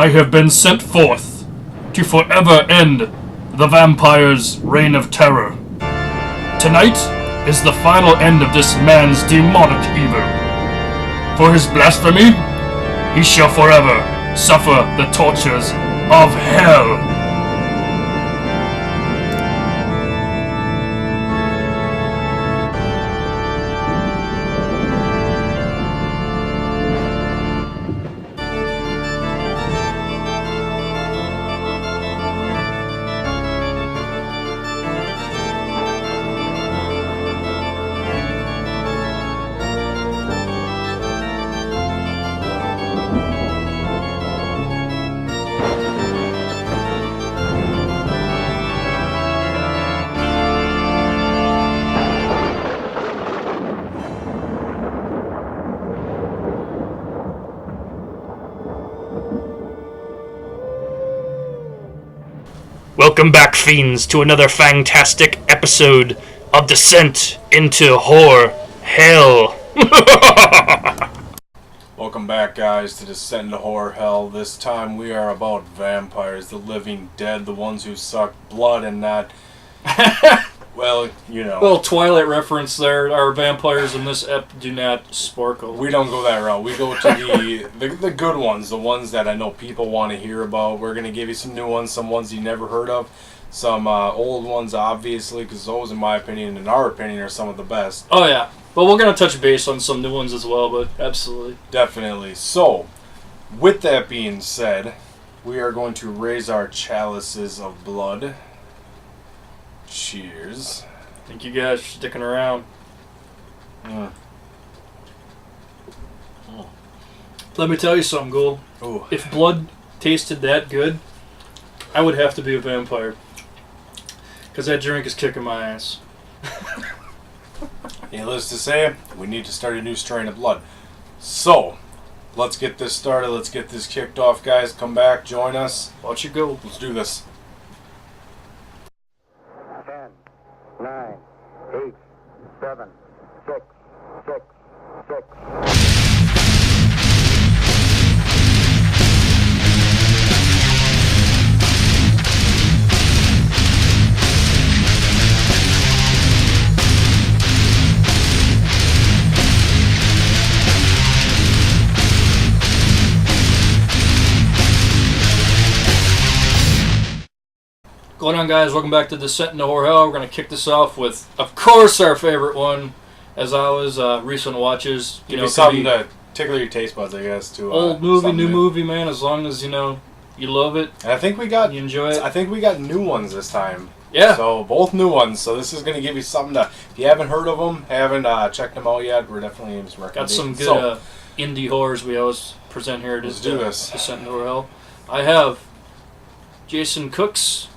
I have been sent forth to forever end the vampire's reign of terror. Tonight is the final end of this man's demonic evil. For his blasphemy, he shall forever suffer the tortures of hell. Welcome back, fiends, to another fantastic episode of Descent into Horror Hell. Welcome back, guys, to Descent into Horror Hell. This time we are about vampires, the living dead, the ones who suck blood and not... well, you know. Little Twilight reference there. Our vampires in this ep do not sparkle. We don't go that route. We go to the good ones, the ones that I know people want to hear about. We're going to give you some new ones, some ones you never heard of, some old ones, obviously, because those, in my opinion, in our opinion, are some of the best. Oh, yeah. But we're going to touch base on some new ones as well, but absolutely. Definitely. So, with that being said, we are going to raise our chalices of blood. Cheers. Thank you guys for sticking around. Let me tell you something, Ghoul. Ooh. If blood tasted that good, I would have to be a vampire. Because that drink is kicking my ass. Needless to say, we need to start a new strain of blood. So, let's get this started. Let's get this kicked off, guys. Come back, join us. Watch it go. Let's do this. 10, 9, 8, 7, 6, 6, 6. Going on, guys, welcome back to Descent into Horror Hell. We're going to kick this off with, of course, our favorite one, as always, recent watches. Give me something to tickle your taste buds, I guess. To old movie, new movie, man, as long as, you love it. And I think we got... You enjoy it. I think we got new ones this time. Yeah. So, both new ones. So, this is going to give you something to... If you haven't heard of them, haven't checked them out yet, we're definitely going to got some good indie horrors we always present here. Let's do this. Descent into Horror Hell. I have Jason Cook's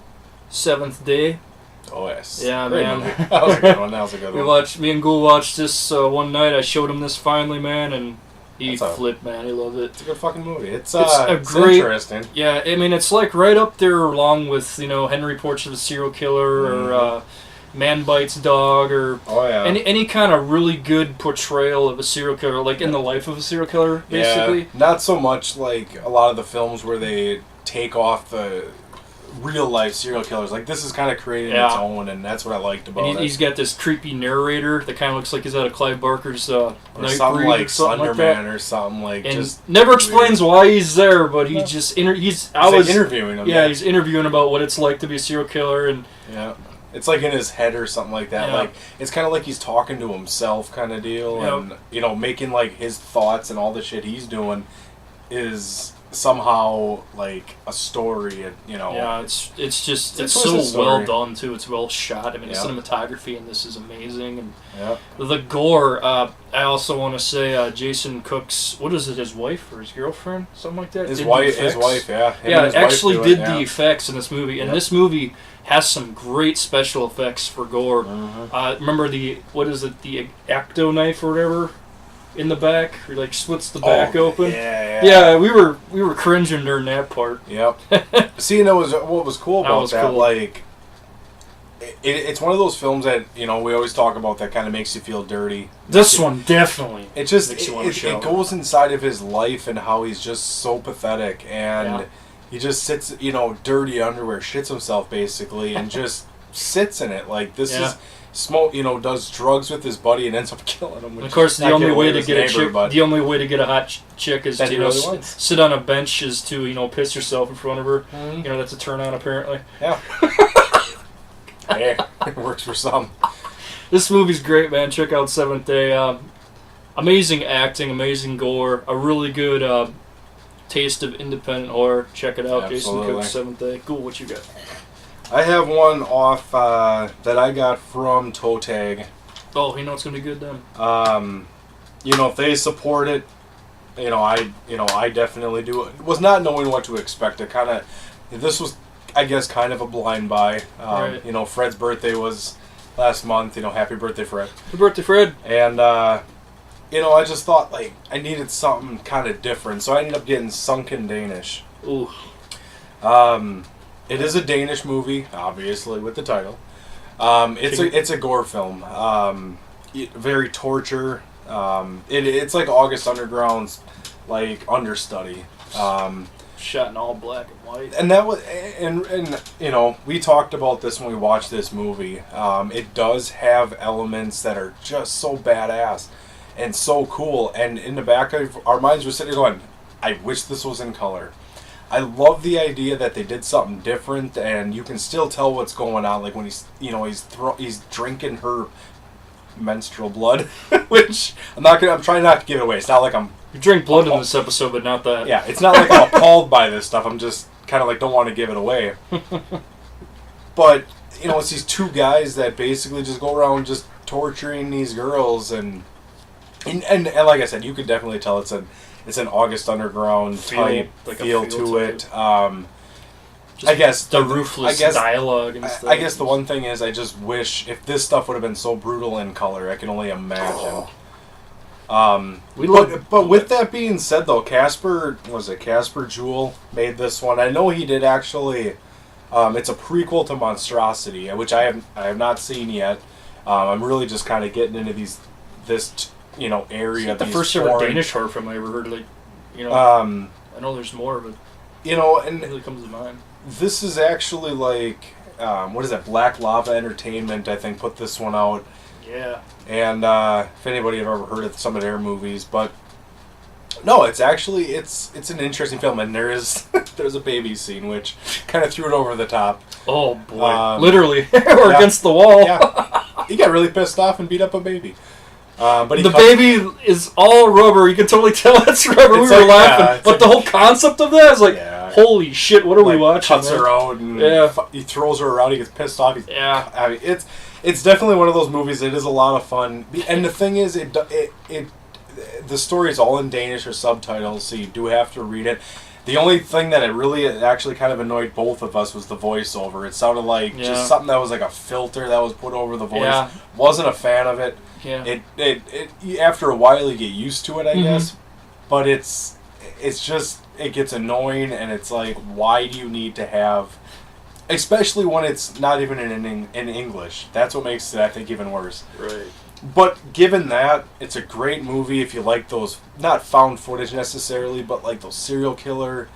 Seventh Day. Oh, yes. Yeah, great man. Movie. That was a good one. That was a good one. Me and Ghoul watched this one night. I showed him this finally, man, and he flipped, man. He loved it. It's a good fucking movie. It's great, interesting. Yeah, I mean, it's like right up there along with, Henry Portrait of a Serial Killer or Man Bites Dog or any kind of really good portrayal of a serial killer, like in the life of a serial killer, basically. Yeah, not so much like a lot of the films where they take off the real life serial killers. Like, this is kind of created its own, and that's what I liked about it. He's got this creepy narrator that kind of looks like he's out of Clive Barker's or something like Slenderman or something like. And just never explains why he's there, but he just interviewing him. Yeah, he's interviewing about what it's like to be a serial killer, and it's like in his head or something like that. Like, it's kind of like he's talking to himself, kind of deal, and making like his thoughts and all the shit he's doing is somehow like a story. Yeah, it's so well done too. It's well shot. I mean, the cinematography in this is amazing, and the gore. I also want to say Jason Cook's, what is it, his wife or his girlfriend, something like that. His wife, yeah. Actually did the effects in this movie, and this movie has some great special effects for gore. Remember the Acto knife or whatever in the back, or like splits the back open. Yeah, we were cringing during that part. Yep. See, and what was cool about that, like, it's one of those films that, you know, we always talk about that kind of makes you feel dirty. This one definitely. It just it goes inside of his life and how he's just so pathetic, and he just sits, you know, dirty underwear, shits himself basically, and just sits in it. Like, this is smoke, you know, does drugs with his buddy and ends up killing him. Of course, the only way to get a hot chick is to, you know, sit on a bench, is to, you know, piss yourself in front of her. Mm-hmm. You know, that's a turn on apparently. Yeah. Hey, it works for some. This movie's great, man. Check out Seventh Day. Amazing acting, amazing gore, a really good taste of independent horror. Check it out. Absolutely. Jason Cook's Seventh Day. Cool. What you got? I have one off that I got from Toe Tag. Oh, you know it's gonna be good then. You know, if they support it, you know, I definitely do. It was not knowing what to expect. This was, I guess, kind of a blind buy. Right. You know, Fred's birthday was last month. You know, happy birthday, Fred. Happy birthday, Fred. And you know, I just thought, like, I needed something kind of different, so I ended up getting Sunken Danish. Ooh. It is a Danish movie, obviously, with the title. It's a gore film. Very torture. It's like August Underground's, like, understudy. Shot in all black and white. And that was, and you know, we talked about this when we watched this movie. It does have elements that are just so badass and so cool. And in the back of our minds, we're sitting there going, I wish this was in color. I love the idea that they did something different, and you can still tell what's going on. Like when he's drinking her menstrual blood, which I'm trying not to give it away. It's not like I'm. You drink blood in this episode, but not that. Yeah, it's not like I'm appalled by this stuff. I'm just kind of like don't want to give it away. But you know, it's these two guys that basically just go around just torturing these girls, and like I said, you could definitely tell it's an August Underground type feel to it. I guess the ruthless dialogue and stuff. I guess the one thing is, I just wish if this stuff would have been so brutal in color. I can only imagine. But with that being said, though, Casper Jewell made this one. I know he did actually. It's a prequel to Monstrosity, which I have not seen yet. I'm really just kind of getting into this area. It's the first ever Danish horror film I ever heard. Like, you know, I know there's more, but you know, and it really comes to mind. This is actually like, what is that? Black Lava Entertainment, I think, put this one out. Yeah. And if anybody have ever heard of some of their movies, but no, it's actually it's an interesting film, and there's a baby scene which kind of threw it over the top. Oh boy, literally, or against the wall. Yeah, he got really pissed off and beat up a baby. But the baby is all rubber. You can totally tell it's rubber. We were laughing, but the whole concept of that is like, holy shit! What are we watching? Cuts her out, and he throws her around. He gets pissed off. I mean, it's definitely one of those movies. It is a lot of fun, and the thing is, the story is all in Danish or subtitles, so you do have to read it. The only thing that actually kind of annoyed both of us was the voiceover. It sounded like just something that was like a filter that was put over the voice. Yeah. Wasn't a fan of it. Yeah. It after a while you get used to it, I guess. But it's just, it gets annoying, and it's like, why do you need to have, especially when it's not even in English. That's what makes it, I think, even worse. Right. But given that, it's a great movie if you like those, not found footage necessarily, but like those serial killer,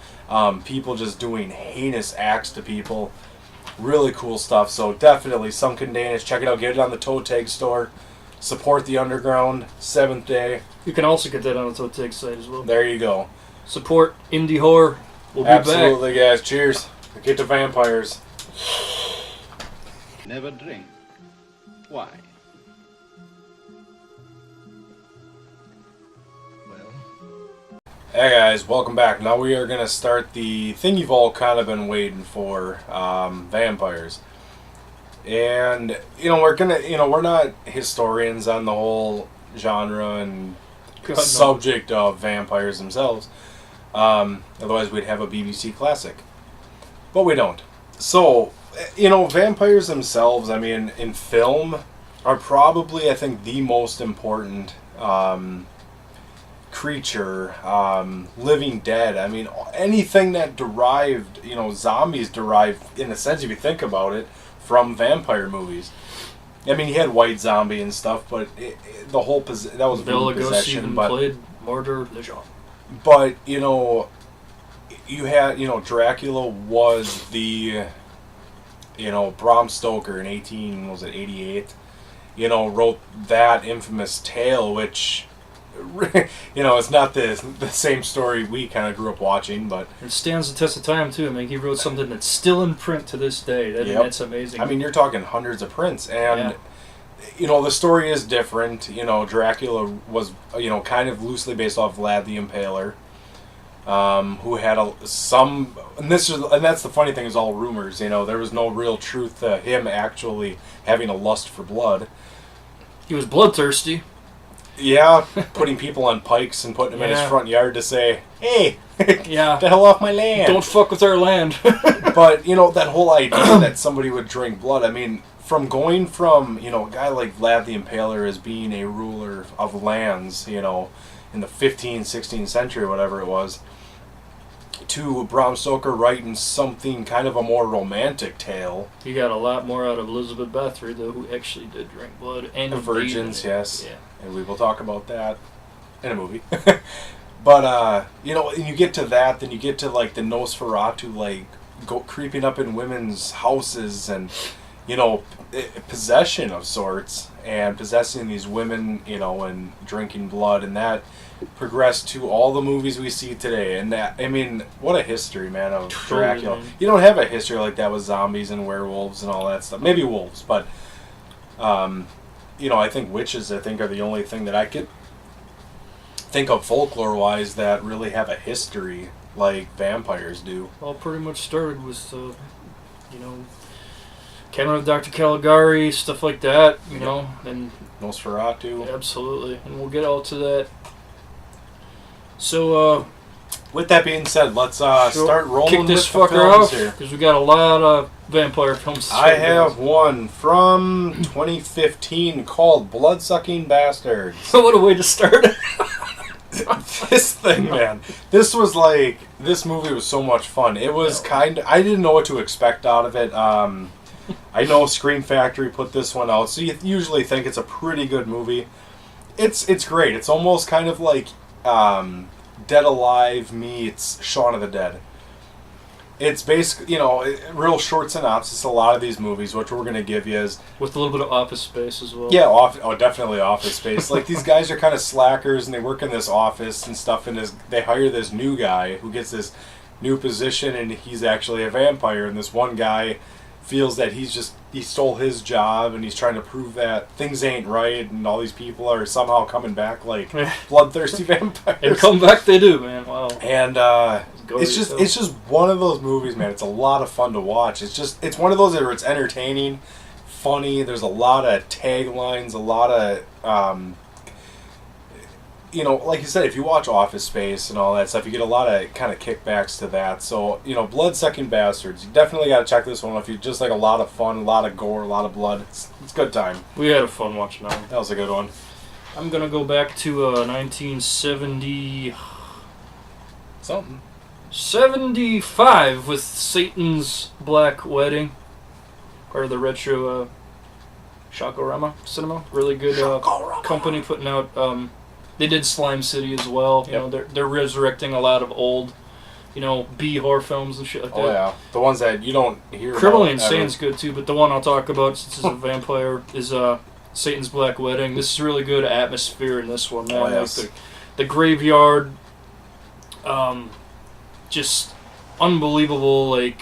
people just doing heinous acts to people. Really cool stuff. So definitely Sunken Danish. Check it out. Get it on the Toe Tag store. Support the underground. Seventh Day. You can also get that on the Toe Tag site as well. There you go. Support indie horror. We'll be back. Absolutely, guys. Cheers. Get to vampires. Never drink. Why? Hey guys, welcome back. Now we are going to start the thing you've all kind of been waiting for, vampires. And, we're not historians on the whole genre and subject of vampires themselves. Otherwise we'd have a BBC classic. But we don't. So, vampires themselves, I mean, in film, are probably, I think, the most important creature, living dead. I mean, anything that derived, zombies derived, in a sense, if you think about it, from vampire movies. I mean, he had White Zombie and stuff, but the whole that was Bela rude Lugosi possession. even But played Murder the Genre. But you had Dracula was the Bram Stoker in 88. Wrote that infamous tale, which it's not the same story we kind of grew up watching, but it stands the test of time too. I mean, he wrote something that's still in print to this day. That's amazing. I mean, you're talking hundreds of prints, and the story is different. Dracula was kind of loosely based off Vlad the Impaler, who had and that's the funny thing, is all rumors. There was no real truth to him actually having a lust for blood. He was bloodthirsty. Yeah, putting people on pikes and putting them in his front yard to say, "Hey, get the hell off my land! Don't fuck with our land." But that whole idea that somebody would drink blood. I mean, going from a guy like Vlad the Impaler as being a ruler of lands, in the 15th, 16th century, whatever it was, to Bram Stoker writing something kind of a more romantic tale. You got a lot more out of Elizabeth Bathory, though, who actually did drink blood. And the virgins, yes. Yeah. And we will talk about that in a movie. But, and you get to that, then you get to, the Nosferatu, creeping up in women's houses and, possession of sorts, and possessing these women, and drinking blood, and that progressed to all the movies we see today. And that, I mean, what a history, man, of Dracula. You don't have a history like that with zombies and werewolves and all that stuff. Maybe wolves, but I think witches are the only thing that I could think of folklore wise that really have a history like vampires do. Well, pretty much started with Cameron of Dr. Caligari, stuff like that, and Nosferatu. Absolutely. And we'll get all to that. So, with that being said, let's start rolling kick this with fucker off here, because we got a lot of vampire films. I have one from 2015 called Bloodsucking Bastards. What a way to start. This thing, man. This movie was so much fun. It was I didn't know what to expect out of it. I know Scream Factory put this one out, so you usually think it's a pretty good movie. It's great. It's almost kind of like Dead Alive meets Shaun of the Dead. It's basically, real short synopsis. A lot of these movies, which we're going to give you, is with a little bit of Office Space as well. Yeah, definitely Office Space. These guys are kind of slackers, and they work in this office and stuff, and they hire this new guy who gets this new position, and he's actually a vampire, and this one guy feels that he stole his job, and he's trying to prove that things ain't right, and all these people are somehow coming back like bloodthirsty vampires. And come back they do, man. Wow. And it's just one of those movies, man. It's a lot of fun to watch. It's one of those where it's entertaining, funny. There's a lot of taglines, a lot of like you said, if you watch Office Space and all that stuff, you get a lot of kind of kickbacks to that. So, Bloodsucking Bastards, you definitely got to check this one out if you just like a lot of fun, a lot of gore, a lot of blood. It's a good time. We had a fun watching that. That was a good one. I'm going to go back to 1970... something. 75 with Satan's Black Wedding. Part of the retro Shakorama Cinema. Really good company putting out... they did Slime City as well. They're resurrecting a lot of old, B horror films and shit like that. Oh yeah, the ones that you don't hear. Criminally Insane's good too, but the one I'll talk about since it's a vampire is Satan's Black Wedding. This is really good atmosphere in this one, man. Oh, yes. Like the graveyard, just unbelievable. Well,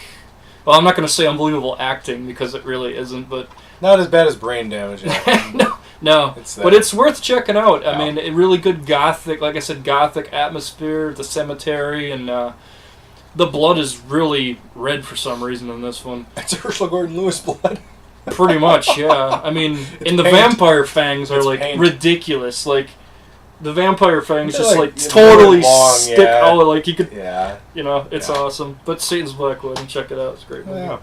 I'm not gonna say unbelievable acting because it really isn't, but not as bad as Brain Damage. No, but it's worth checking out. I mean, a really good gothic, like I said, gothic atmosphere, the cemetery, and the blood is really red for some reason in this one. It's Herschel Gordon Lewis blood. Pretty much, yeah. I mean, and the vampire fangs are ridiculous. Like the vampire fangs just totally stick out. You could, it's awesome. But Satan's Black Wedding, check it out. It's a great movie. Yeah.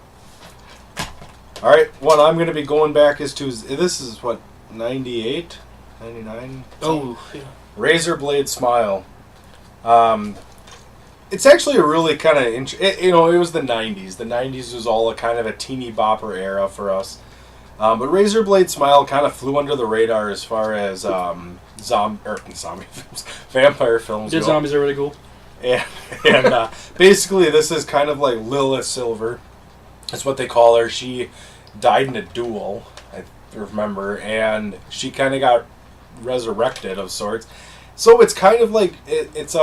All right, what I'm going to be going back is to this is what. 98, 99. Oh, yeah. Razor Blade Smile. It's actually a really kind of it was the 90s. The 90s was all a kind of a teeny bopper era for us. But Razor Blade Smile kind of flew under the radar as far as zombie films, vampire films. Zombies are really cool. And basically, this is kind of like Lilith Silver. That's what they call her. She died in a duel, I remember, and she kind of got resurrected of sorts. So it's kind of like it's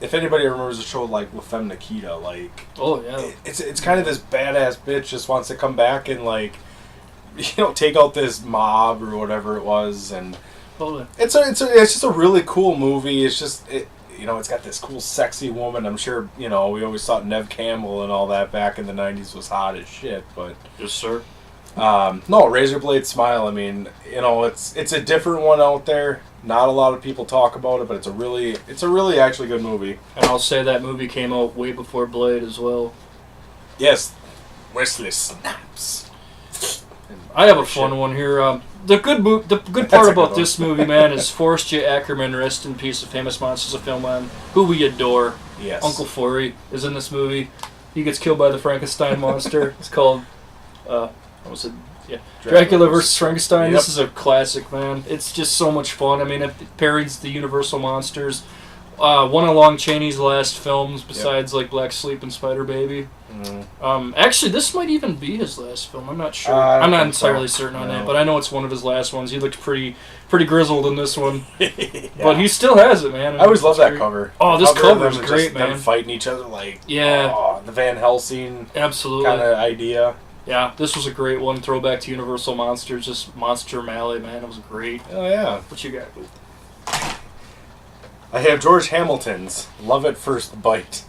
if anybody remembers a show like La Femme Nikita, like it's kind of this badass bitch just wants to come back and like take out this mob or whatever it was, and it's just a really cool movie. It's just it's got this cool sexy woman. I'm sure we always thought Neve Campbell and all that back in the 90s was hot as shit, but yes sir. No, Razor Blade Smile. I mean, it's a different one out there. Not a lot of people talk about it, but it's a really actually good movie. And I'll say that movie came out way before Blade as well. Yes, Wesley Snipes. I have a fun one here. The good part about this movie, man, is Forrest J. Ackerman, rest in peace, a famous Monsters of Film man, who we adore. Yes. Uncle Forey is in this movie. He gets killed by the Frankenstein monster. It's called, what was it? Yeah, Dracula vs. Frankenstein. Yep. This is a classic, man. It's just so much fun. I mean, it parodies the Universal monsters. One of Lon Chaney's last films, besides like Black Sleep and Spider Baby. Mm. Actually, this might even be his last film. I'm not sure. I'm not entirely certain on that, but I know it's one of his last ones. He looked pretty grizzled in this one, but he still has it, man. I always love that cover. Oh, this cover is great, man. Them fighting each other like the Van Helsing absolutely kind of idea. Yeah, this was a great one. Throwback to Universal Monsters, just Monster Mallet, man. It was great. Oh yeah. What you got? I have George Hamilton's Love at First Bite.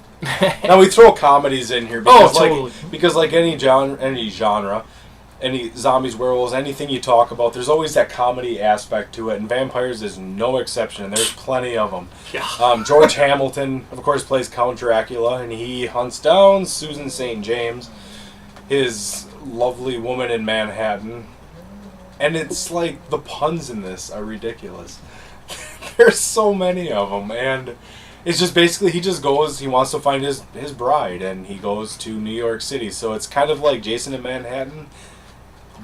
Now we throw comedies in here because totally. Because any genre, any zombies, werewolves, anything you talk about, there's always that comedy aspect to it, and vampires is no exception. And there's plenty of them. Yeah. George Hamilton, of course, plays Count Dracula, and he hunts down Susan St. James, his lovely woman in Manhattan. And it's like the puns in this are ridiculous. There's so many of them, and it's just basically he wants to find his bride, and he goes to New York City. So it's kind of like Jason in Manhattan,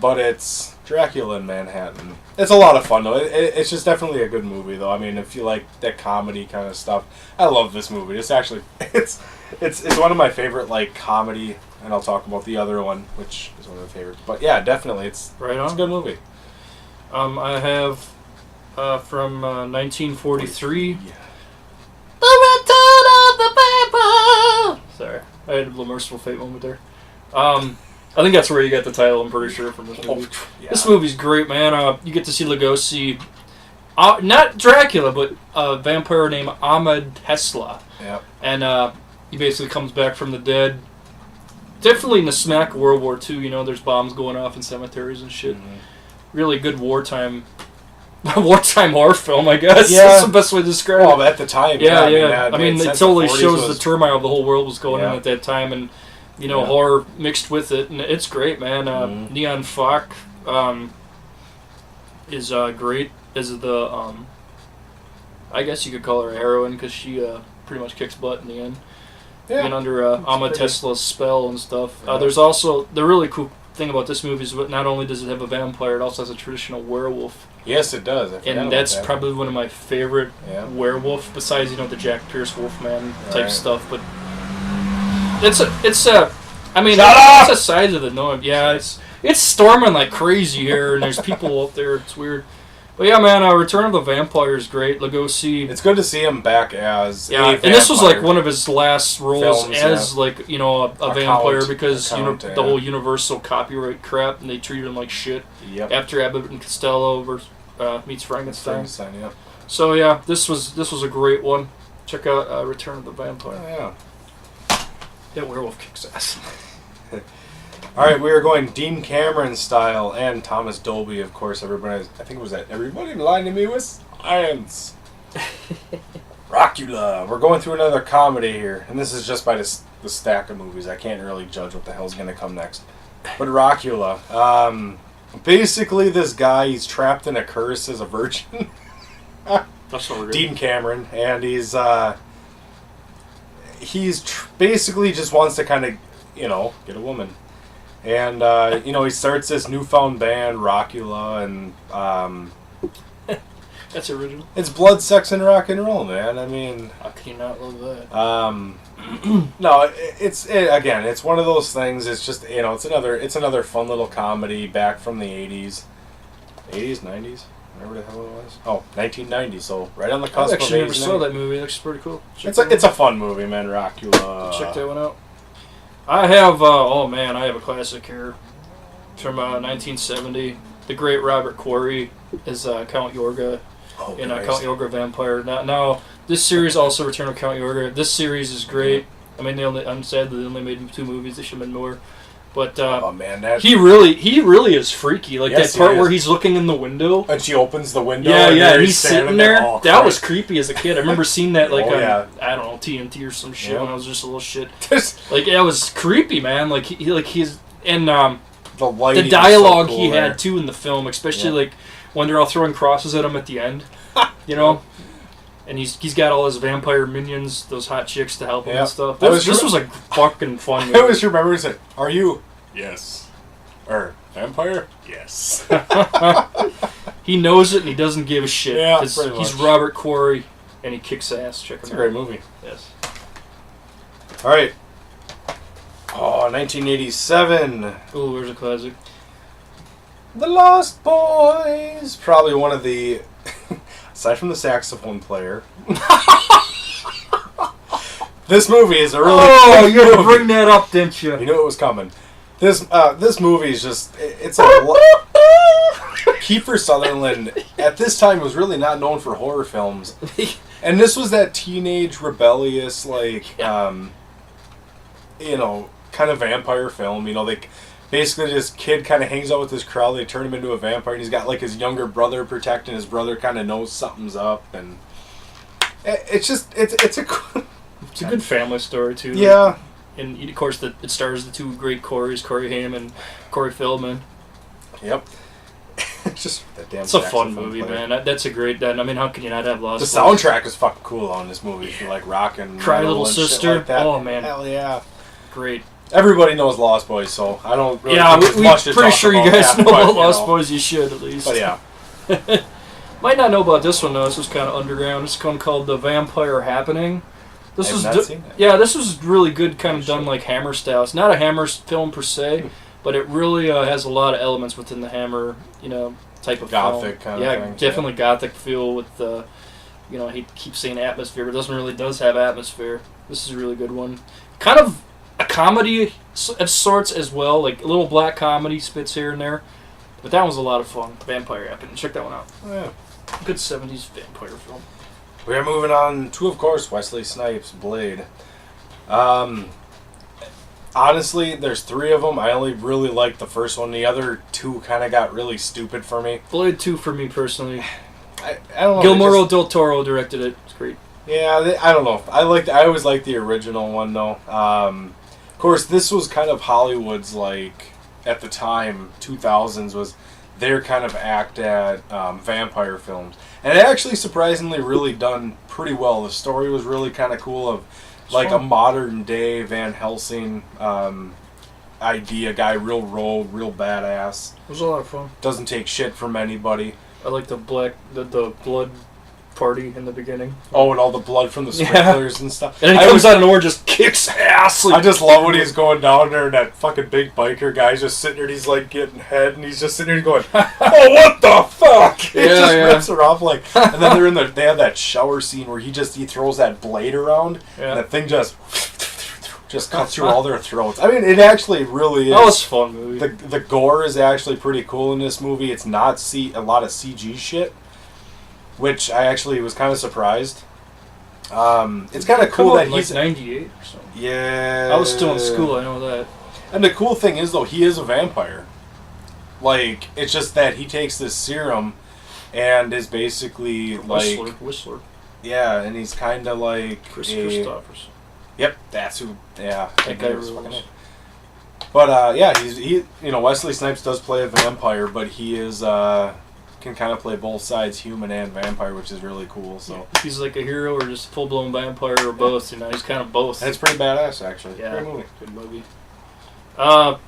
but it's Dracula in Manhattan. It's a lot of fun though. It's just definitely a good movie though. I mean, if you like that comedy kind of stuff, I love this movie. It's actually it's one of my favorite like comedy, and I'll talk about the other one, which is one of my favorites. But yeah, definitely it's a good movie. I have. From 1943. Yeah. The Return of the Vampire! Sorry, I had a little Merciful Fate moment there. I think that's where you got the title, I'm pretty sure, from this movie. Yeah. This movie's great, man. You get to see Lugosi, not Dracula, but a vampire named Ahmed Hesla. Yep. And he basically comes back from the dead. Definitely in the smack of World War II, there's bombs going off in cemeteries and shit. Mm-hmm. Really good wartime horror film, I guess. Yeah. That's the best way to describe it. Oh, at the time. Yeah. I mean, it totally shows the turmoil the whole world was going on at that time, and, horror mixed with it, and it's great, man. Neon Falk is great as the, I guess you could call her a heroine, because she pretty much kicks butt in the end. Yeah. Even under Amma Tesla's spell and stuff. Yeah. There's also, the really cool thing about this movie is not only does it have a vampire, it also has a traditional werewolf. Yes, it does. And that's probably one of my favorite werewolf, besides the Jack Pierce Wolfman type stuff. But it's a size of the norm. Yeah, it's storming like crazy here, and there's people out there. It's weird. But yeah, man, Return of the Vampire is great. Lugosi. It's good to see him back as and this was like one of his last roles as a vampire, because the whole Universal copyright crap, and they treated him like shit. Yep. After Abbott and Costello meets Frankenstein. Yep. So yeah, this was a great one. Check out Return of the Vampire. Oh, yeah. That werewolf kicks ass. All right, we are going Dean Cameron style, and Thomas Dolby, of course. Everybody blinding me with science. Rockula. We're going through another comedy here, and this is just by the stack of movies. I can't really judge what the hell's going to come next. But Rockula. Basically, this guy, he's trapped in a curse as a virgin. That's what we're Dean Cameron, and he's he's basically just wants to kind of, get a woman. And, he starts this newfound band, Rockula, and, That's original. It's blood, sex, and rock and roll, man. I mean... How can you not love that? No, it's one of those things, it's just, it's another fun little comedy back from the 80s. 80s, 90s? Whatever the hell it was. Oh, 1990, so right on the cusp of 80s. I actually never saw that movie. It looks pretty cool. It's a fun movie, man, Rockula. Check that one out. I have, I have a classic here from 1970. The great Robert Quarry is Count Yorga in Count Yorga Vampire. Now, this series also Return of Count Yorga. This series is great. I mean, I'm sad that they only made 2 movies. They should have made more. But he really is freaky. Like that part where he's looking in the window and she opens the window. Yeah, and he's sitting there. That was creepy as a kid. I remember seeing that I don't know, TNT or some shit when I was just a little shit. Like it was creepy, man. Like he's and the dialogue he had too in the film, especially like when they're all throwing crosses at him at the end, And he's got all his vampire minions, those hot chicks to help him and stuff. This was a fucking fun movie. I always remember he said, "Are you?" Yes. Or vampire? Yes. He knows it and he doesn't give a shit. Yeah, he's Robert Quarry and he kicks ass. Check him out. It's a great movie. Yes. All right. Oh, 1987. Oh, where's a classic? The Lost Boys. Probably one of the... Aside from the saxophone player. This movie is a really... Oh, you had to bring that up, didn't you? You knew it was coming. This movie is just... It's a... Kiefer Sutherland, at this time, was really not known for horror films. And this was that teenage, rebellious, kind of vampire film. They... Basically, this kid kind of hangs out with this crowd. They turn him into a vampire, and he's got his younger brother protecting. His brother kind of knows something's up, and it's a good family story too. Yeah, and of course it stars the 2 great Corys, Corey Haim and Corey Feldman. Yep. It's a fun movie, man. That's a great. I mean, how can you not have Lost Boys? The soundtrack is fucking cool on this movie. If you like rock and Cry Little Sister. Like that. Oh man, hell yeah, great. Everybody knows Lost Boys, so I don't really we're pretty sure you guys know about Lost Boys. You should, at least. But yeah. Might not know about this one, though. This was kind of underground. This one called The Vampire Happening. This was really good, kind of done like Hammer style. It's not a Hammer film per se, but it really has a lot of elements within the Hammer, type of Gothic film. kind of thing. Definitely Gothic feel with the, he keeps saying atmosphere, but it does have atmosphere. This is a really good one. Kind of a comedy of sorts as well, like a little black comedy spits here and there. But that was a lot of fun. Vampire Happening. Check that one out. Oh, yeah. Good 70s vampire film. We are moving on to, of course, Wesley Snipes' Blade. Honestly, there's 3 of them. I only really liked the first one. The other 2 kind of got really stupid for me. Blade 2 for me personally. I don't know. Guillermo del Toro directed it. It's great. Yeah, I don't know. I always liked the original one, though. Of course, this was kind of Hollywood's, at the time, 2000s, was their kind of act at vampire films. And it actually surprisingly really done pretty well. The story was really kind of cool of, a modern-day Van Helsing idea guy, real rogue, real badass. It was a lot of fun. Doesn't take shit from anybody. I like the blood party in the beginning. Oh, and all the blood from the sprinklers and stuff. And then he comes out and Or just kicks ass. I just love when he's going down there and that fucking big biker guy's just sitting there and he's getting head and he's just sitting there going, oh, what the fuck? He just rips her off and then they have that shower scene where he throws that blade around and that thing just cuts through all their throats. I mean, it actually really is. That was a fun movie. The gore is actually pretty cool in this movie. It's not a lot of CG shit, which I actually was kind of surprised. It's kind of cool that he's 98 or something. Yeah. I was still in school, I know that. And the cool thing is, though, he is a vampire. It's just that he takes this serum and is basically Whistler. Yeah, and he's kind of like Chris Christophers. Yep, that's who. Yeah, that guy rules. But he Wesley Snipes does play a vampire, but he is can kind of play both sides, human and vampire, which is really cool. So he's like a hero or just a full-blown vampire or both. You know, he's kind of both. And it's pretty badass, actually. Yeah, great movie. Good movie.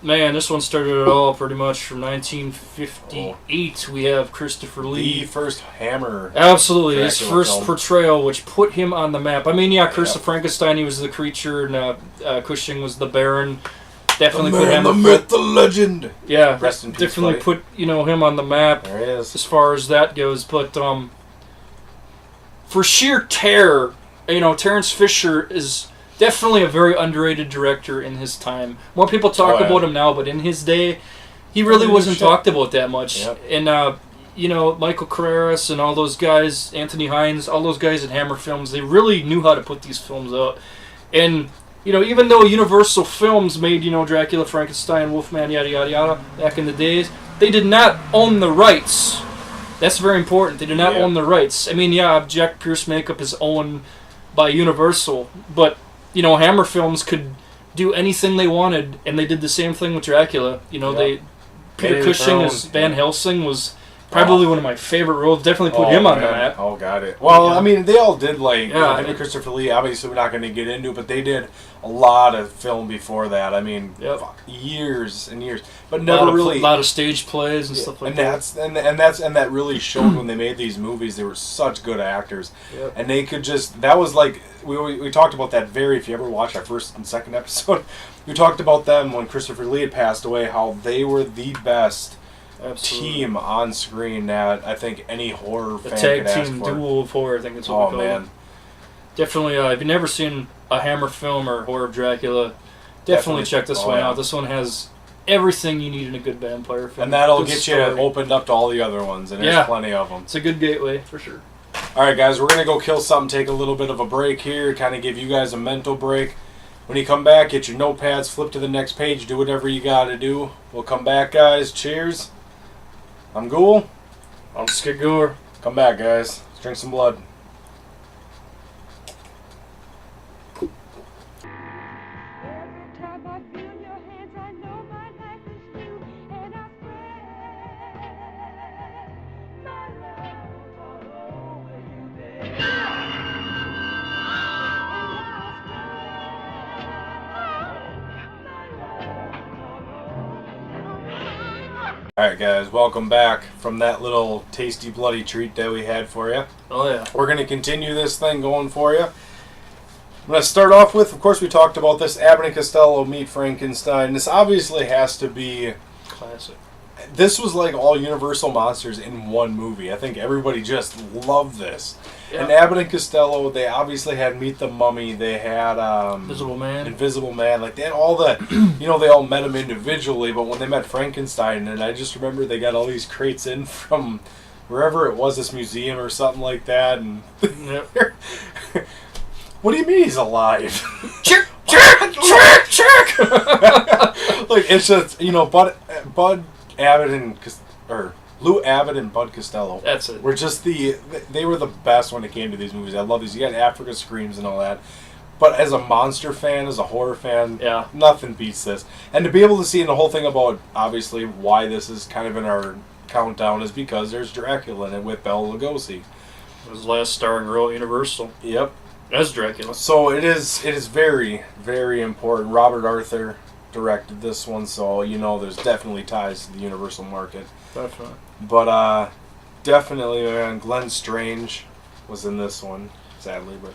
Man, this one started it all pretty much from 1958. We have Christopher Lee. The first Hammer. Absolutely, his Dracula first film. portrayal, which put him on the map. I mean, yeah, Curse of Frankenstein, he was the creature, and Cushing was the Baron. Definitely put him. The myth, the legend. Yeah, Rest in peace, definitely buddy. put him on the map. There he is. As far as that goes, but for sheer terror, Terrence Fisher is definitely a very underrated director in his time. More people talk about him now, but in his day, he really wasn't talked about that much. Yep. And Michael Carreras and all those guys, Anthony Hines, all those guys at Hammer Films, they really knew how to put these films out. And even though Universal Films made Dracula, Frankenstein, Wolfman, yada yada yada back in the days, they did not own the rights. That's very important. They did not own the rights. I mean, Jack Pierce makeup is owned by Universal, but Hammer Films could do anything they wanted, and they did the same thing with Dracula. Peter Cushing as Van Helsing was probably one of my favorite roles. Definitely put him on the map. Oh, got it. Well, I mean, they all did, him and Christopher Lee, obviously we're not going to get into it, but they did a lot of film before that. I mean, years and years. But never really... A lot of stage plays and stuff like that. And that really showed when they made these movies. They were such good actors. Yep. And they could just... That was like... We talked about that if you ever watched our first and second episode, we talked about them when Christopher Lee had passed away, how they were the best team on screen that I think any horror fan could ask for. The tag team duel of horror, I think it's what we call it. Definitely, if you've never seen a Hammer film or horror of Dracula, definitely check this one out. This one has everything you need in a good vampire film. And that'll get you opened up to all the other ones, and there's plenty of them. It's a good gateway, for sure. All right, guys, we're going to go kill something, take a little bit of a break here, kind of give you guys a mental break. When you come back, get your notepads, flip to the next page, do whatever you got to do. We'll come back, guys. Cheers. I'm Ghoul. I'm Skidgore. Come back, guys. Let's drink some blood. Alright guys, welcome back from that little tasty bloody treat that we had for you. Oh yeah. We're going to continue this thing going for you. I'm going to start off with, of course we talked about this, Abbott and Costello meet Frankenstein. This obviously has to be... classic. This was like all Universal monsters in one movie. I think everybody just loved this. Yeah. And Abbott and Costello, they obviously had Meet the Mummy. They had Invisible Man. Like they had all the, they all met him individually. But when they met Frankenstein, and I just remember they got all these crates in from wherever it was, this museum or something like that. And what do you mean he's alive? Check. Like it's just Bud Abbott and Lou Abbott and Bud Costello. That's it. Were just they were the best when it came to these movies. I love these. You got Africa Screams and all that. But as a monster fan, as a horror fan, nothing beats this. And to be able to see the whole thing about, obviously, why this is kind of in our countdown is because there's Dracula in it with Bela Lugosi. His last starring role at Universal. Yep. As Dracula. So it is very, very important. Robert Arthur directed this one, so there's definitely ties to the Universal market. Definitely. But definitely, man, Glenn Strange was in this one, sadly. But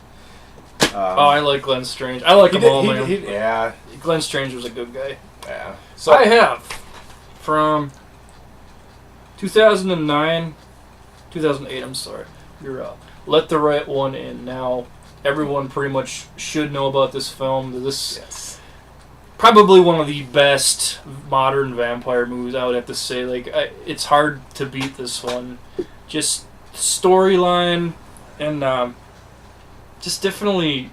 I like Glenn Strange. I like them all, man. Yeah. Glenn Strange was a good guy. Yeah. So I have from 2009, 2008. I'm sorry. You're Let the Right One In. Now, everyone pretty much should know about this film. This probably one of the best modern vampire movies, I would have to say. It's hard to beat this one. Just storyline and just definitely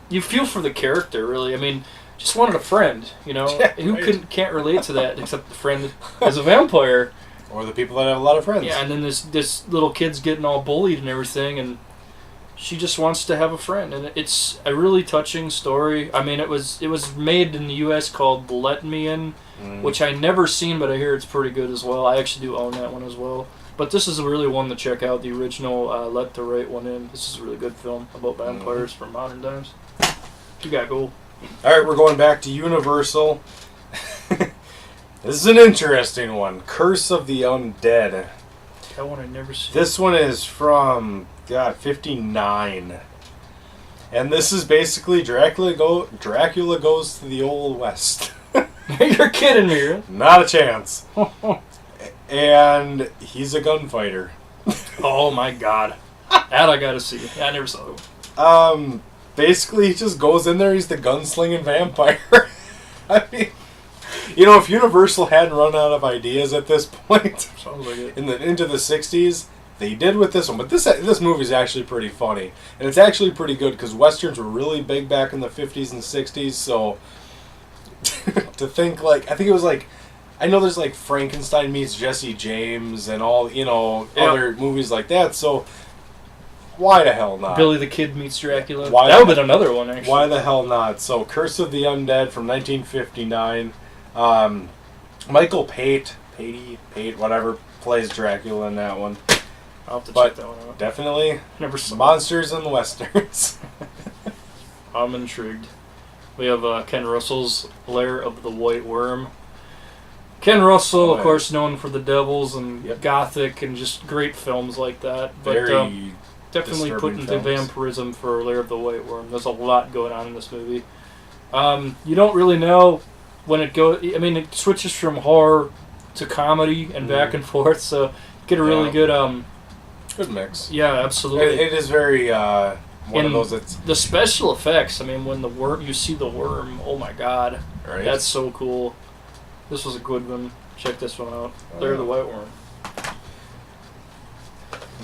you feel for the character, really. I mean, just wanted a friend, who can't relate to that except the friend as a vampire. Or the people that have a lot of friends. Yeah, and then this little kid's getting all bullied and everything, and she just wants to have a friend, and it's a really touching story. I mean, it was made in the U.S. called Let Me In, which I never seen, but I hear it's pretty good as well. I actually do own that one as well. But this is really one to check out. The original Let the Right One In. This is a really good film about vampires from modern times. You got gold. All right, we're going back to Universal. This is an interesting one. Curse of the Undead. That one I never seen. This one is from 59. And this is basically Dracula goes to the Old West. You're kidding me, right? Not a chance. And he's a gunfighter. Oh my god. That I gotta see. I never saw it. Basically, he just goes in there, he's the gunslinging vampire. I mean, if Universal hadn't run out of ideas at this point, sounds like it. into the 60s, they did with this one. But this movie is actually pretty funny. And it's actually pretty good, because Westerns were really big back in the 50s and 60s, so to think, I think it was I know there's Frankenstein meets Jesse James and all, other movies like that, so why the hell not? Billy the Kid meets Dracula. That would have been another one, actually. Why the hell not? So, Curse of the Undead from 1959. Michael Pate, whatever, plays Dracula in that one. I'll have to check that one out. Definitely Never saw monsters and westerns. I'm intrigued. We have Ken Russell's Lair of the White Worm. Ken Russell, of course, known for The Devils and Gothic and just great films like that. But Very definitely put into vampirism for Lair of the White Worm. There's a lot going on in this movie. You don't really know when it goes. I mean, it switches from horror to comedy and back and forth, so you get a really good good mix. Yeah, absolutely. It is very one of those that's the special effects. I mean, when you see the worm, oh my god, right? That's so cool. This was a good one. Check this one out. Lair of the White Worm.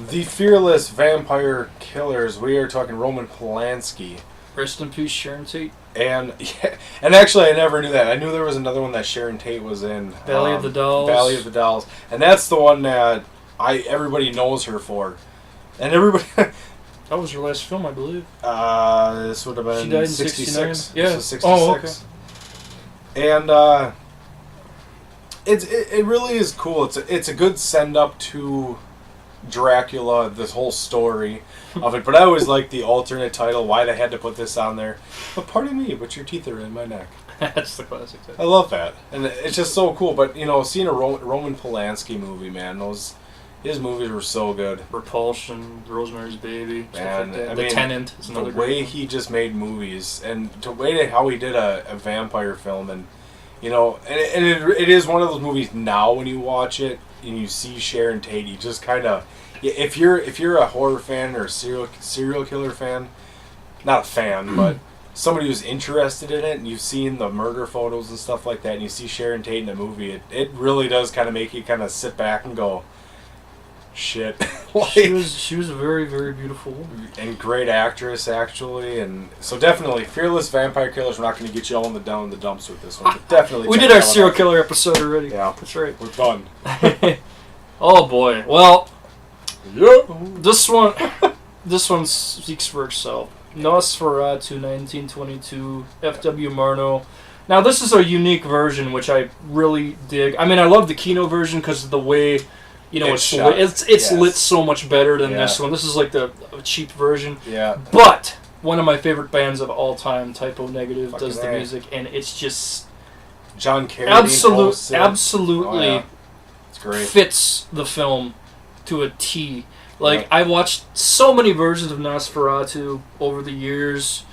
The Fearless Vampire Killers. We are talking Roman Polanski. Rest in peace, Sharon Tate. And actually, I never knew that. I knew there was another one that Sharon Tate was in. Valley of the Dolls. Valley of the Dolls, and that's the one that everybody knows her for, and everybody. That was her last film, I believe. This would have been she died in 66. Yeah. This is 66. Oh, okay. And it really is cool. It's a good send up to Dracula, this whole story of it. But I always like the alternate title, why they had to put this on there. But pardon me, but your teeth are in my neck. That's the classic title. I love that. And it's just so cool. But, seeing a Roman Polanski movie, man, his movies were so good. Repulsion, Rosemary's Baby, and like that. The Tenant is another the way he just made movies, and the way how he did a vampire film, and it is one of those movies now when you watch it and you see Sharon Tate, you just kind of, if you're a horror fan or a serial killer fan, not a fan, but somebody who's interested in it, and you've seen the murder photos and stuff like that, and you see Sharon Tate in a movie, it really does kind of make you kind of sit back and go, shit. She was a very, very beautiful woman. And great actress, actually. And so definitely, Fearless Vampire Killers. We're not going to get you all down in the dumps with this one. But definitely. We did our serial killer episode already. Yeah. That's right. We're done. Oh, boy. Well, yep. This one speaks for itself. Nosferatu 1922, F.W. Murnau. Now, this is a unique version, which I really dig. I mean, I love the Kino version because of the way... it's lit so much better than this one. This is like the cheap version. Yeah. But one of my favorite bands of all time, Typo Negative, does the music, and it's just John Kerry. Absolutely, it's great. Fits the film to a T. I watched so many versions of Nosferatu over the years,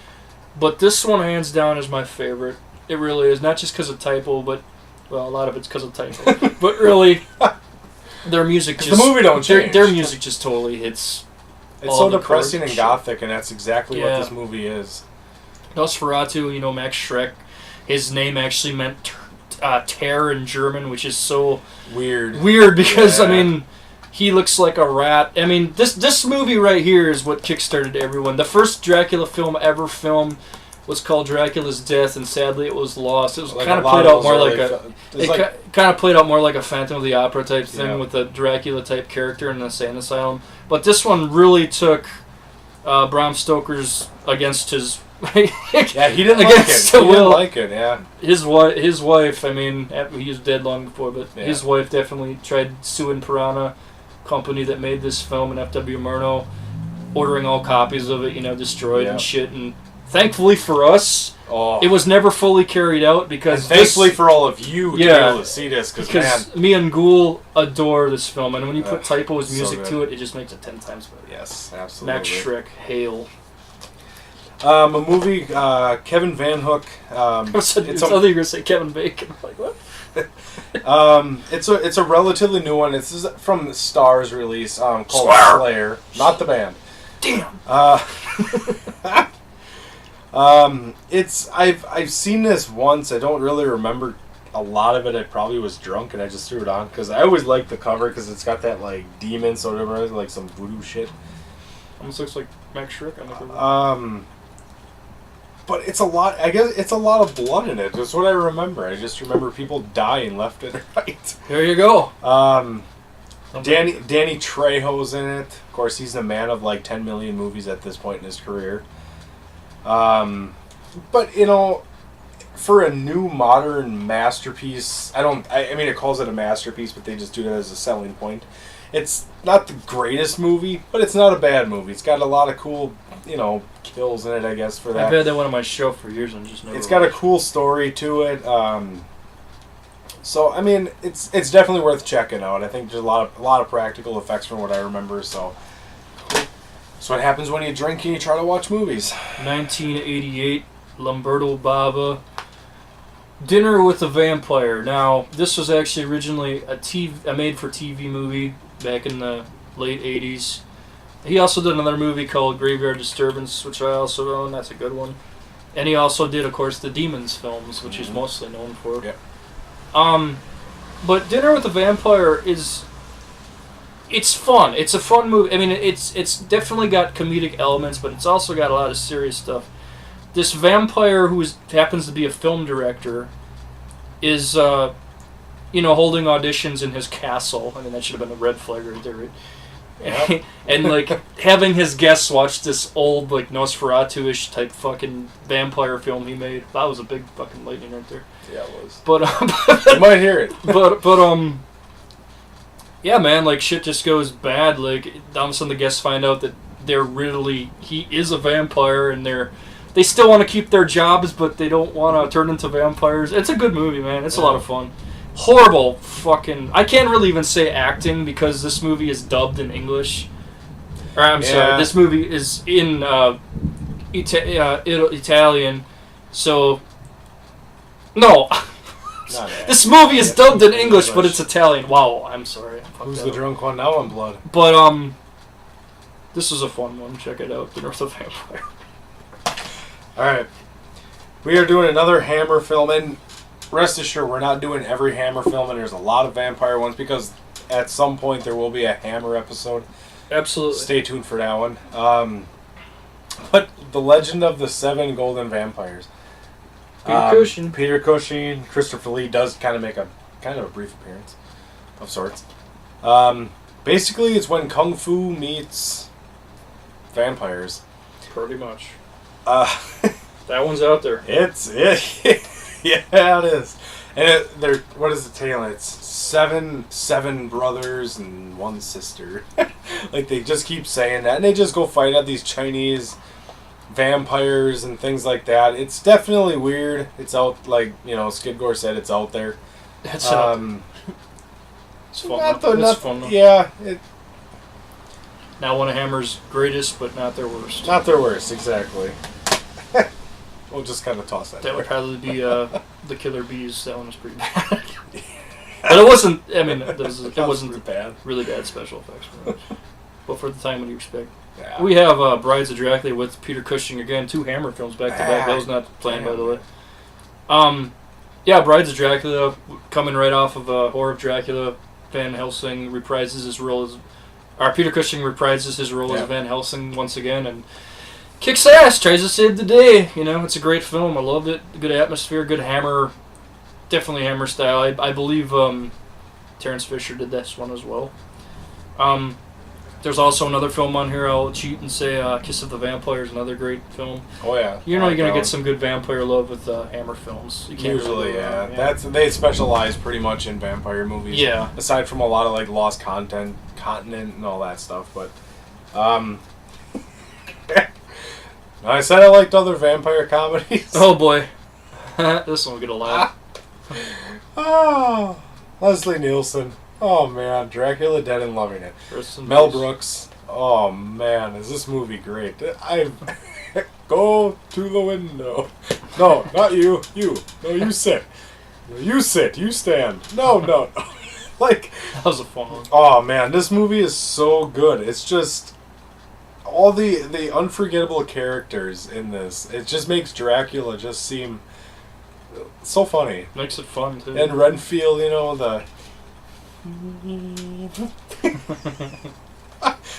but this one hands down is my favorite. It really is, not just because of Typo, but a lot of it's because of Typo. But really. Their music just... The movie don't change. Their music just totally hits... It's so depressing and gothic, and that's exactly what this movie is. Nosferatu, Max Schreck, his name actually meant terror in German, which is so... Weird, because, he looks like a rat. I mean, this movie right here is what kickstarted everyone. The first Dracula film ever filmed was called Dracula's Death, and sadly it was lost. It was kind of played out more like a Phantom of the Opera type thing with a Dracula type character in an insane asylum. But this one really took Bram Stoker's against his he didn't like it. Yeah. His wife. I mean, he was dead long before, but his wife definitely tried suing Piranha, company that made this film, and F.W. Murnau, ordering all copies of it, destroyed and shit. And thankfully for us, it was never fully carried out because. And thankfully for all of you to be able to see this, because me and Ghoul adore this film, and when you put Typo's music to it, it just makes it 10 times better. Yes, absolutely. Max Schreck, hail. A movie, Kevin Van Hook. It's I thought you were gonna say Kevin Bacon. I'm like, what? It's a relatively new one. It's from the Star's release called Slayer, not the band. Damn. I've seen this once. I don't really remember a lot of it. I probably was drunk and I just threw it on because I always like the cover because it's got that like demon sort of like some voodoo shit. Almost looks like Max Schreck on the cover. But it's a lot. I guess it's a lot of blood in it. That's what I remember. I just remember people dying left and right. There you go. Danny Trejo's in it. Of course, he's the man of like 10 million movies at this point in his career. But for a new modern masterpiece, I mean, it calls it a masterpiece, but they just do that as a selling point. It's not the greatest movie, but it's not a bad movie. It's got a lot of cool, kills in it, I guess, for that. I've had that one on my show for years and just never It's got a cool story to it. So, I mean, it's definitely worth checking out. I think there's a lot of practical effects from what I remember, so. That's what happens when you drink and you try to watch movies. 1988, Lamberto Bava, Dinner with a Vampire. Now, this was actually originally a made-for-TV movie back in the late 80s. He also did another movie called Graveyard Disturbance, which I also own. That's a good one. And he also did, of course, the Demons films, which he's mostly known for. Yep. But Dinner with a Vampire it's fun. It's a fun movie. I mean, it's definitely got comedic elements, but it's also got a lot of serious stuff. This vampire who happens to be a film director is, holding auditions in his castle. I mean, that should have been a red flag right there, right? Yep. And, having his guests watch this old, Nosferatu-ish type fucking vampire film he made. That was a big fucking lightning right there. Yeah, it was. But, you might hear it. But, yeah, man, shit just goes bad. All of a sudden the guests find out that he is a vampire, and they still want to keep their jobs, but they don't want to turn into vampires. It's a good movie, man. It's a lot of fun. Horrible fucking... I can't really even say acting, because this movie is dubbed in English. Or, I'm sorry, this movie is in Italian, so... No! This movie is dubbed in English, but it's Italian. Wow, I'm sorry. Who's the drunk one now on Blood? But, this is a fun one. Check it out. The North of Vampire. Alright. We are doing another Hammer film, and rest assured, we're not doing every Hammer film, and there's a lot of vampire ones, because at some point there will be a Hammer episode. Absolutely. Stay tuned for that one. But The Legend of the Seven Golden Vampires. Peter Cushing, Christopher Lee does kind of make a brief appearance of sorts. Basically, it's when Kung Fu meets vampires. Pretty much. That one's out there. Yeah, it is. And what is the tale? It's seven brothers and one sister. They just keep saying that, and they just go fight at these Chinese vampires and things like that. It's definitely weird. It's out, Skidgore said, it's out there. It's fun. It's fun. Yeah. Not one of Hammer's greatest, but not their worst. Not their worst, exactly. We'll just kind of toss that. That would probably be the Killer Bees. That one was pretty bad. But it wasn't. I mean, it wasn't bad. Really bad special effects. But for the time, what do you expect? Yeah. We have Brides of Dracula with Peter Cushing again. 2 Hammer films back to back. That was not planned, by the way. Yeah, Brides of Dracula coming right off of Horror of Dracula. Van Helsing reprises his role as, Peter Cushing reprises his role as Van Helsing once again, and kicks ass. Tries to save the day. It's a great film. I loved it. Good atmosphere. Good Hammer. Definitely Hammer style. I believe Terrence Fisher did this one as well. There's also another film on here. I'll cheat and say Kiss of the Vampire is another great film. Oh yeah, you're gonna get some good vampire love with Hammer films. You can't usually, yeah. They specialize pretty much in vampire movies. Yeah. Aside from a lot of like Lost Continent and all that stuff, but I said I liked other vampire comedies. Oh boy, this one will get a laugh. Oh, Leslie Nielsen. Oh man, Dracula Dead and Loving It. Mel Brooks. Oh man, is this movie great? I go to the window. No, not you. You. No, you sit. You sit. You stand. No. Like, that was a fun one. Oh man, this movie is so good. It's just all the unforgettable characters in this. It just makes Dracula just seem so funny. Makes it fun too. And Renfield, the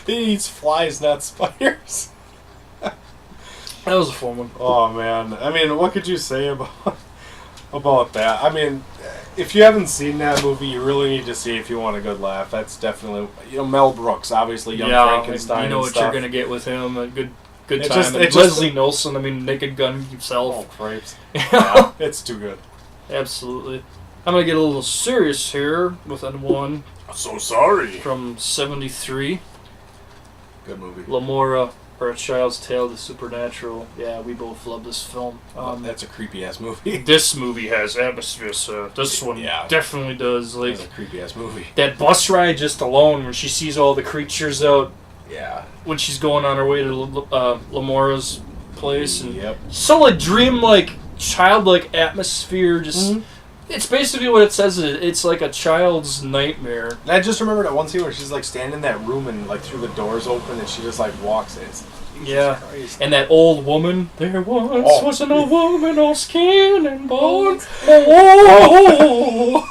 he eats flies, not spiders. That was a fun one. Oh man, I mean, what could you say about that? I mean, if you haven't seen that movie, you really need to see if you want a good laugh. That's definitely Mel Brooks, obviously Young Frankenstein. You know and what stuff. you're gonna get with him. A good time. Just, and Leslie Nielsen, I mean, Naked Gun himself. Oh, cripes. Yeah, it's too good. Absolutely. I'm gonna get a little serious here with one. So sorry. From '73. Good movie. Lamora, or A Child's Tale, The Supernatural. Yeah, we both love this film. That's a creepy ass movie. This movie has atmosphere, so this one definitely does. Like, it's a creepy ass movie. That bus ride just alone, when she sees all the creatures out. Yeah. When she's going on her way to Lamora's place, and yep. So like dream-like, childlike atmosphere. Just it's basically what it says. It's like a child's nightmare. And I just remember that one scene where she's like standing in that room and like through the doors open and she just like walks in. Yeah, and that old woman. There once was an old woman, all skin and bones. Oh.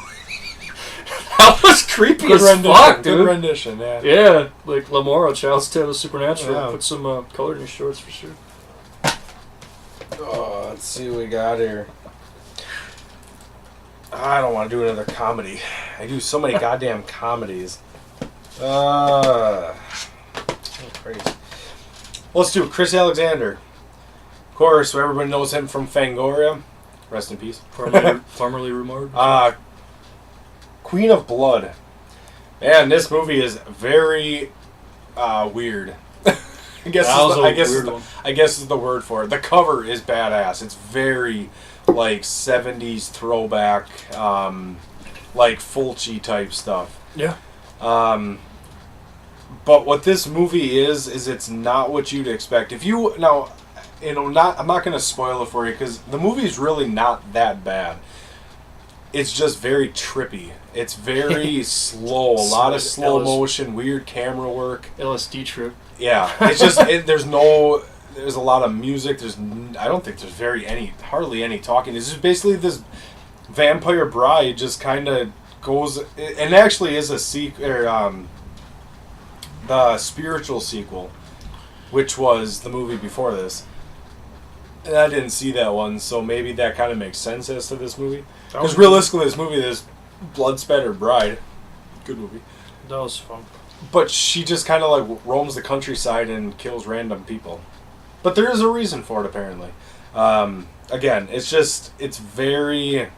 That was creepy good as fuck, dude. Good rendition, yeah. Yeah, like Lamora, Child's Tale of Supernatural. Yeah. Put some color in your shorts for sure. Oh, let's see what we got here. I don't want to do another comedy. I do so many goddamn comedies. Crazy. Let's do Chris Alexander. Of course, everybody knows him from Fangoria. Rest in peace. Formerly rumored. Queen of Blood. Man, this movie is very weird. I guess is the word for it. The cover is badass. It's very like 70s throwback, like Fulci type stuff. Yeah. But what this movie is it's not what you'd expect. If you I'm not going to spoil it for you because the movie's really not that bad. It's just very trippy. It's very slow. A lot of slow motion, weird camera work. LSD trip. Yeah, it's just there's a lot of music. I don't think there's hardly any talking. It's just basically this vampire bride just kind of goes, and actually is a sequel, the spiritual sequel, which was the movie before this. And I didn't see that one, so maybe that kind of makes sense as to this movie. Because realistically, this blood spatter bride, good movie. That was fun. But she just kind of like roams the countryside and kills random people. But there is a reason for it, apparently. Again, it's very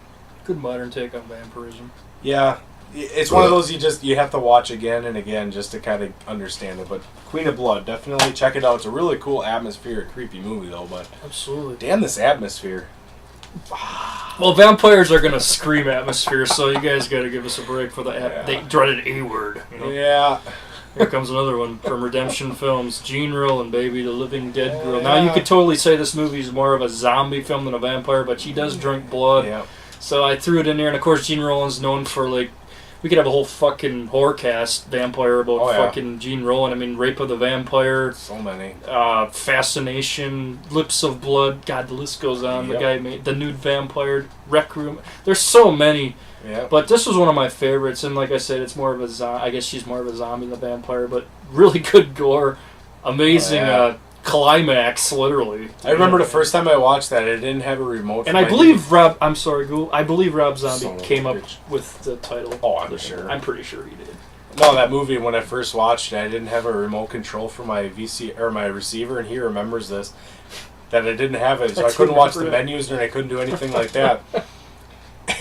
good modern take on vampirism. Yeah, it's one of those you have to watch again and again just to kind of understand it. But Queen of Blood, definitely check it out. It's a really cool atmospheric, creepy movie though. But absolutely, damn this atmosphere. Well, vampires are gonna scream atmosphere, so you guys got to give us a break for the dreaded A word. You know? Yeah. Here comes another one from Redemption Films, Gene Rowland, baby, the living dead girl. Now, you could totally say this movie is more of a zombie film than a vampire, but she does drink blood. Yeah. So I threw it in there, and of course, Gene Rowland's known for, like, we could have a whole fucking horror cast vampire about fucking Gene Rowland. I mean, Rape of the Vampire. So many. Fascination, Lips of Blood. God, the list goes on. Yep. The guy made The Nude Vampire, Rec Room. There's so many. Yeah. But this was one of my favorites, and like I said, it's more of a I guess she's more of a zombie than a vampire, but really good gore, amazing climax, literally. I remember the first time I watched that, it didn't have a remote. And I believe Rob Zombie came up with the title. Oh, I'm sure. I'm pretty sure he did. No, that movie, when I first watched it, I didn't have a remote control for my VC or my receiver, and he remembers this, that I didn't have it, so I couldn't watch the menus and I couldn't do anything like that.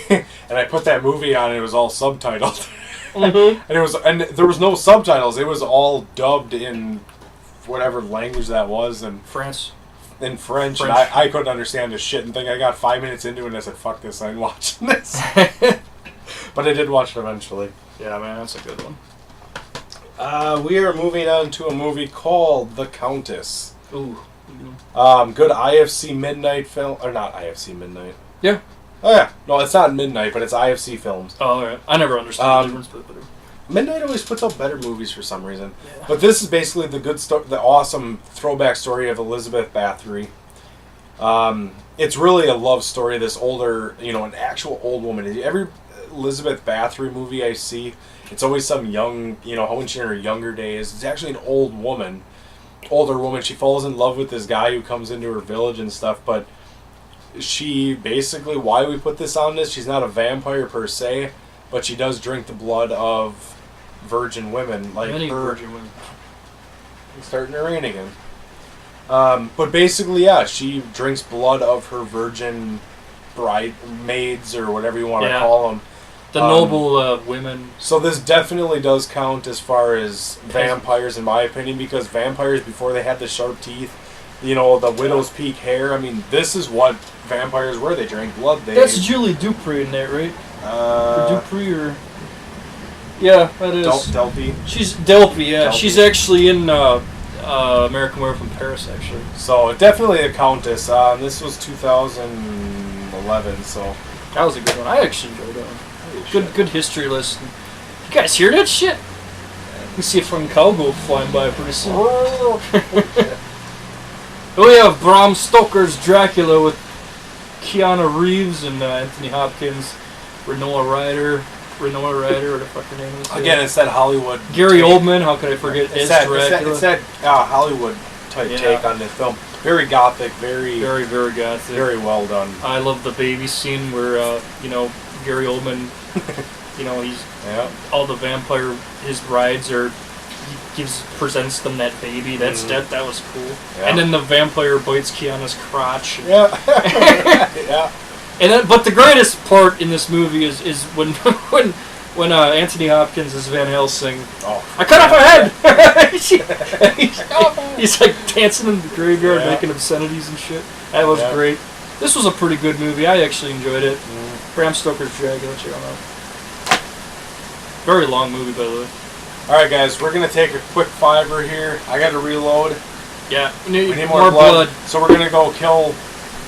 And I put that movie on, and it was all subtitled. Mm-hmm. and there was no subtitles. It was all dubbed in whatever language that was, and in French. And I couldn't understand the shit, and I got 5 minutes into it, and I said, "Fuck this! I ain't watching this." But I did watch it eventually. Yeah, man, that's a good one. We are moving on to a movie called The Countess. Ooh. Good IFC Midnight film, or not IFC Midnight? Yeah. Oh yeah, no, it's not Midnight, but it's IFC Films. Oh, alright. I never understood the difference, but whatever. Midnight always puts out better movies for some reason. Yeah. But this is basically the awesome throwback story of Elizabeth Bathory. It's really a love story. This older, an actual old woman. Every Elizabeth Bathory movie I see, it's always some young, when she's in her younger days. It's actually an older woman. She falls in love with this guy who comes into her village and stuff, but she basically, why we put this on this, she's not a vampire per se, but she does drink the blood of virgin women. Like many virgin women. It's starting to rain again. But basically, yeah, she drinks blood of her virgin maids, or whatever you want to call them. The noble women. So this definitely does count as far as vampires, in my opinion, because vampires, before they had the sharp teeth, the widow's peak hair, I mean, this is what vampires were. They drank blood. That's Julie Dupree in that, right? Or Dupree, or... Yeah, that is. Delpy. She's Delpy, yeah. Delpy. She's actually in American Werewolf in Paris, actually. So, definitely a countess. This was 2011, so... That was a good one. I actually enjoyed that one. Good history lesson. You guys hear that shit? You see a fucking cow go flying by pretty soon. We have Bram Stoker's Dracula with Keanu Reeves and Anthony Hopkins, Winona Ryder, what the fuck her name is. Again, it's that Hollywood. Gary Oldman, how could I forget? It's that Hollywood type take on this film. Very gothic, very gothic. Very well done. I love the baby scene where Gary Oldman, he's all the vampire, his brides are. He presents them that baby. That was cool. Yeah. And then the vampire bites Keanu's crotch. Yeah. Yeah. And but the greatest part in this movie is when Anthony Hopkins is Van Helsing. Oh. I cut off her head. He's like dancing in the graveyard, making obscenities and shit. That was great. This was a pretty good movie. I actually enjoyed it. Bram Stoker's Dracula. Check it out. Very long movie, by the way. Alright guys, we're going to take a quick fiver here. I got to reload. Yeah, we need more blood. So we're going to go kill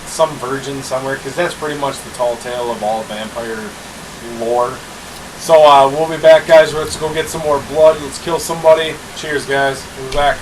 some virgin somewhere, because that's pretty much the tall tale of all vampire lore. So we'll be back, guys. Let's go get some more blood. Let's kill somebody. Cheers, guys. We'll be back.